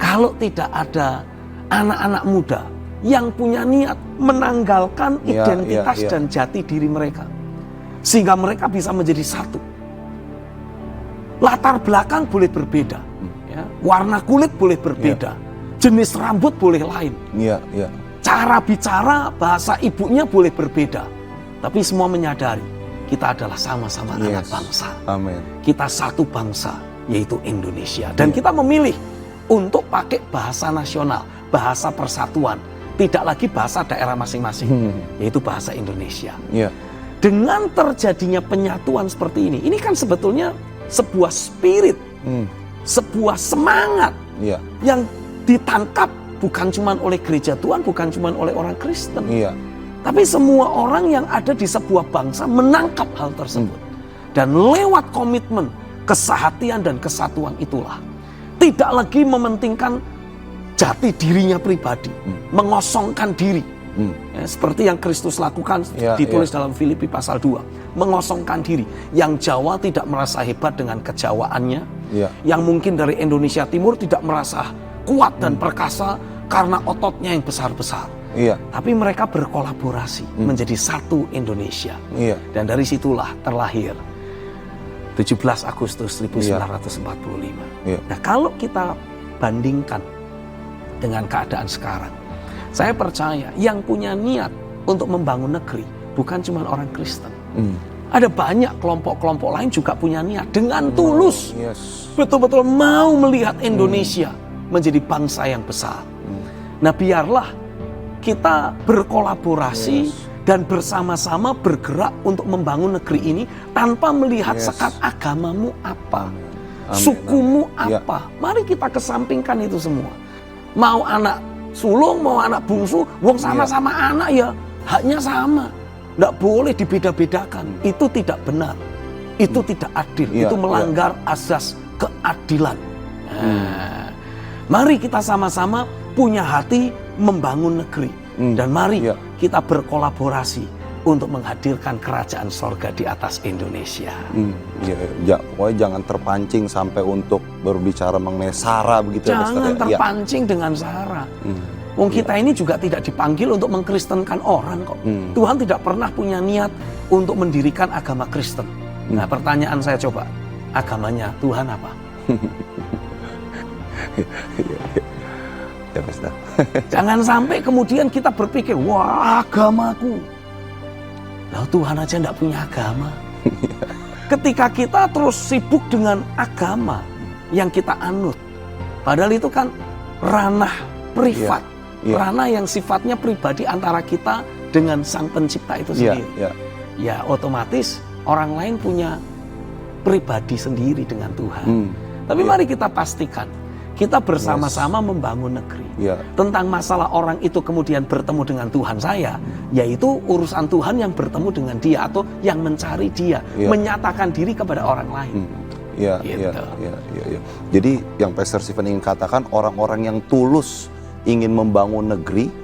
Kalau tidak ada anak-anak muda yang punya niat menanggalkan identitas dan jati diri mereka, sehingga mereka bisa menjadi satu. Latar belakang boleh berbeda, warna kulit boleh berbeda, jenis rambut boleh lain, cara bicara, bahasa ibunya boleh berbeda, tapi semua menyadari kita adalah sama-sama anak bangsa. Amin. Kita satu bangsa, yaitu Indonesia, dan kita memilih untuk pakai bahasa nasional, bahasa persatuan, tidak lagi bahasa daerah masing-masing, yaitu bahasa Indonesia. Dengan terjadinya penyatuan seperti ini kan sebetulnya sebuah spirit, sebuah semangat yang ditangkap bukan cuma oleh gereja Tuhan, bukan cuma oleh orang Kristen, tapi semua orang yang ada di sebuah bangsa menangkap hal tersebut. Dan lewat komitmen, kesehatian dan kesatuan itulah, tidak lagi mementingkan jati dirinya pribadi, mengosongkan diri. Seperti yang Kristus lakukan, ditulis dalam Filipi pasal 2, mengosongkan diri. Yang Jawa tidak merasa hebat dengan kejawaannya, yang mungkin dari Indonesia Timur tidak merasa kuat dan perkasa karena ototnya yang besar-besar. Tapi mereka berkolaborasi menjadi satu Indonesia. Dan dari situlah terlahir 17 Agustus 1945. Nah, kalau kita bandingkan dengan keadaan sekarang, saya percaya yang punya niat untuk membangun negeri bukan cuma orang Kristen. Ada banyak kelompok-kelompok lain juga punya niat dengan tulus, betul-betul mau melihat Indonesia menjadi bangsa yang besar. Nah, biarlah kita berkolaborasi dan bersama-sama bergerak untuk membangun negeri ini tanpa melihat sekat agamamu apa, sukumu apa. Mari kita kesampingkan itu semua. Mau anak sulung, mau anak bungsu, wong sama-sama anak ya, haknya sama. Tidak boleh dibeda-bedakan. Itu tidak benar. Itu tidak adil. Itu melanggar asas keadilan. Nah, mari kita sama-sama punya hati membangun negeri. Dan mari kita berkolaborasi untuk menghadirkan kerajaan sorga di atas Indonesia. Pokoknya jangan terpancing sampai untuk berbicara mengenai SARA begitu. Jangan terpancing dengan SARA. Wong kita ini juga tidak dipanggil untuk mengkristenkan orang kok. Tuhan tidak pernah punya niat untuk mendirikan agama Kristen. Nah, pertanyaan saya coba, agamanya Tuhan apa? Jangan sampai kemudian kita berpikir, wah agamaku. Lalu Tuhan aja tidak punya agama. Ketika kita terus sibuk dengan agama yang kita anut, padahal itu kan ranah privat, ranah yang sifatnya pribadi antara kita dengan Sang Pencipta itu sendiri. Ya otomatis orang lain punya pribadi sendiri dengan Tuhan. Tapi mari kita pastikan kita bersama-sama membangun negeri. Tentang masalah orang itu kemudian bertemu dengan Tuhan saya, yaitu urusan Tuhan yang bertemu dengan dia atau yang mencari dia, menyatakan diri kepada orang lain. Jadi yang Pastor Stephen ingin katakan, orang-orang yang tulus ingin membangun negeri,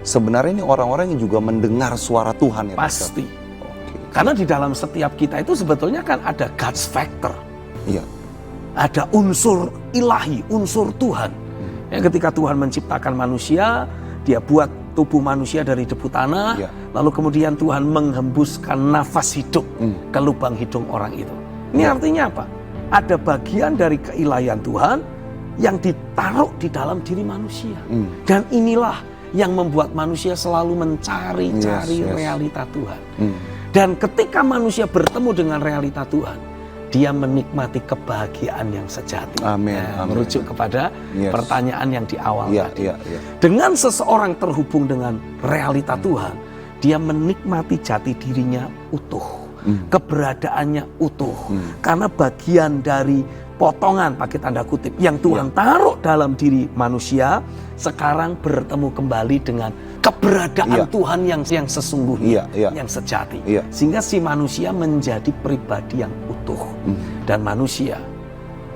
sebenarnya ini orang-orang yang juga mendengar suara Tuhan ya. Pasti. Karena di dalam setiap kita itu sebetulnya kan ada God's factor. Ada unsur ilahi, unsur Tuhan. Ketika Tuhan menciptakan manusia, dia buat tubuh manusia dari debu tanah, lalu kemudian Tuhan menghembuskan nafas hidup ke lubang hidung orang itu. Ini artinya apa? Ada bagian dari keilahian Tuhan yang ditaruh di dalam diri manusia. Dan inilah yang membuat manusia selalu mencari-cari realita Tuhan. Dan ketika manusia bertemu dengan realita Tuhan, dia menikmati kebahagiaan yang sejati. Amin. Merujuk kepada pertanyaan yang di awal tadi. Dengan seseorang terhubung dengan realita Tuhan, dia menikmati jati dirinya utuh, keberadaannya utuh. Karena bagian dari potongan pakai tanda kutip yang Tuhan taruh dalam diri manusia sekarang bertemu kembali dengan keberadaan Tuhan yang sesungguhnya, yang sejati. Sehingga si manusia menjadi pribadi yang utuh dan manusia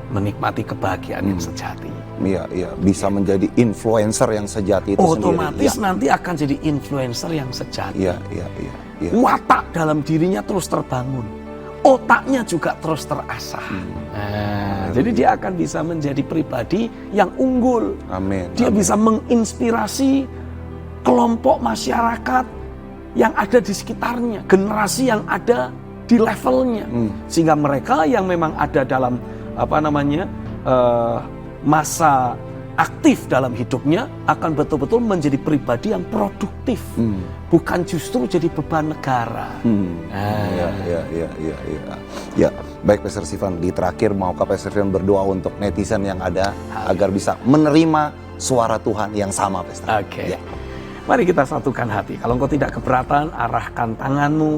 menikmati kebahagiaan yang sejati. Bisa menjadi influencer yang sejati itu otomatis sendiri. nanti akan jadi influencer yang sejati. Watak dalam dirinya terus terbangun. Otaknya juga terus terasah. Jadi dia akan bisa menjadi pribadi yang unggul. Dia bisa menginspirasi kelompok masyarakat yang ada di sekitarnya, generasi yang ada di levelnya, sehingga mereka yang memang ada dalam masa aktif dalam hidupnya akan betul-betul menjadi pribadi yang produktif, bukan justru jadi beban negara. Baik Pastor Stephen, di terakhir maukah Pastor Stephen berdoa untuk netizen yang ada agar bisa menerima suara Tuhan yang sama, Pastor? Mari kita satukan hati. Kalau engkau tidak keberatan, arahkan tanganmu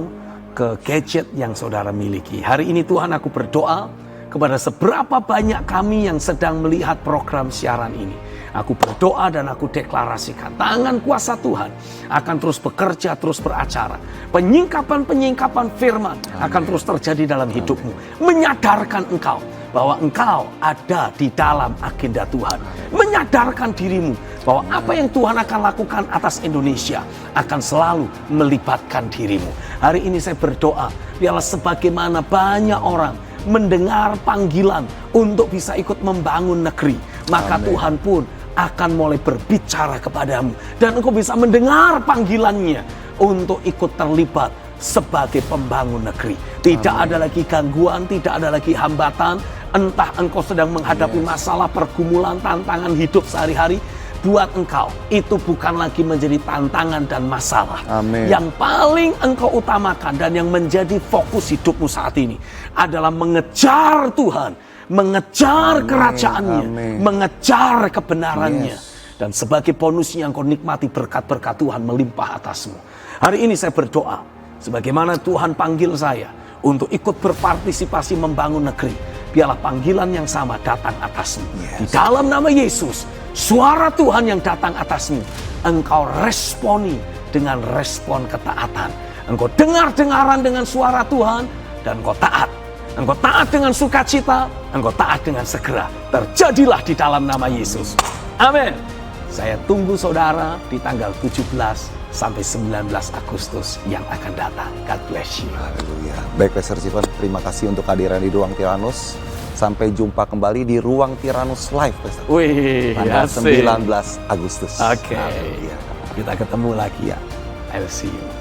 ke gadget yang saudara miliki. Hari ini Tuhan, aku berdoa kepada seberapa banyak kami yang sedang melihat program siaran ini. Aku berdoa dan aku deklarasikan tangan kuasa Tuhan akan terus bekerja, terus beracara. Penyingkapan-penyingkapan firman akan terus terjadi dalam hidupmu. Menyadarkan engkau bahwa engkau ada di dalam agenda Tuhan. Menyadarkan dirimu bahwa apa yang Tuhan akan lakukan atas Indonesia akan selalu melibatkan dirimu. Hari ini saya berdoa, biarlah sebagaimana banyak orang mendengar panggilan untuk bisa ikut membangun negeri, maka Tuhan pun akan mulai berbicara kepadamu dan engkau bisa mendengar panggilannya untuk ikut terlibat sebagai pembangun negeri. Tidak ada lagi gangguan, tidak ada lagi hambatan. Entah engkau sedang menghadapi masalah, pergumulan, tantangan hidup sehari-hari, buat engkau itu bukan lagi menjadi tantangan dan masalah. Yang paling engkau utamakan dan yang menjadi fokus hidupmu saat ini adalah mengejar Tuhan, mengejar kerajaannya, mengejar kebenarannya. Dan sebagai bonusnya engkau nikmati berkat-berkat Tuhan melimpah atasmu. Hari ini saya berdoa, sebagaimana Tuhan panggil saya untuk ikut berpartisipasi membangun negeri, biarlah panggilan yang sama datang atasmu. Di dalam nama Yesus, suara Tuhan yang datang atasmu, engkau responi dengan respon ketaatan. Engkau dengar-dengaran dengan suara Tuhan dan engkau taat. Engkau taat dengan sukacita, engkau taat dengan segera. Terjadilah di dalam nama Yesus. Amin. Saya tunggu saudara di tanggal 17 sampai 19 Agustus yang akan datang. God bless you. Haleluya. Baik Pastor Stephen, terima kasih untuk kehadiran di Ruang Tiranus. Sampai jumpa kembali di Ruang Tiranus Live, Pastor. Tanggal 19 Agustus. Kita ketemu lagi ya. I'll see you.